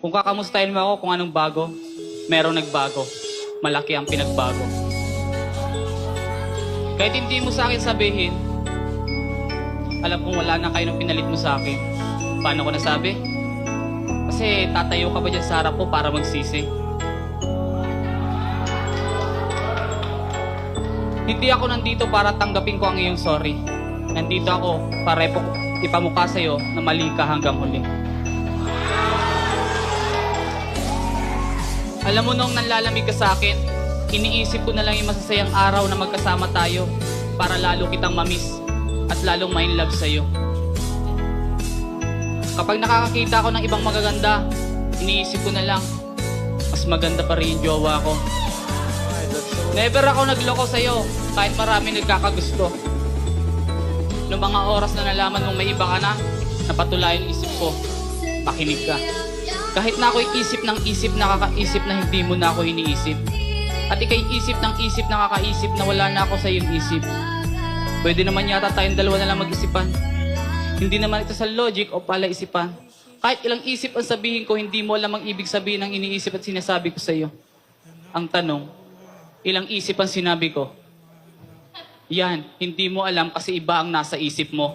Kung kakamustahin mo ako kung anong bago, merong nagbago. Malaki ang pinagbago. Kahit hindi mo sa akin sabihin, alam kong wala na kayo ng pinalit mo sa akin. Paano ko nasabi? Kasi tatayo ka ba dyan sa harap ko para magsisi? Hindi ako nandito para tanggapin ko ang iyong sorry. Nandito ako para ipamukha sa'yo na mali ka hanggang huli. Alam mo nung nanlalamig ka sa akin, iniisip ko na lang yung masasayang araw na magkasama tayo para lalo kitang mamiss at lalong ma-inlove sa'yo. Kapag nakakakita ako ng ibang magaganda, iniisip ko na lang, mas maganda pa rin yung jowa ko. Never ako nagloko sa'yo kahit marami nagkakagusto. Noong mga oras na nalaman mong may iba ka na, napatulayan isip ko, makinig ka. Kahit na ako'y isip ng isip, nakakaisip na hindi mo na ako iniisip. At ika'y isip ng isip, nakakaisip na wala na ako sa iyong isip. Pwede naman yata tayong dalawa na lang mag-isipan. Hindi naman ito sa logic o palaisipan. Kahit ilang isip ang sabihin ko, hindi mo alam ang ibig sabihin ng iniisip at sinasabi ko sa iyo. Ang tanong, ilang isip ang sinabi ko? Yan, hindi mo alam kasi iba ang nasa isip mo.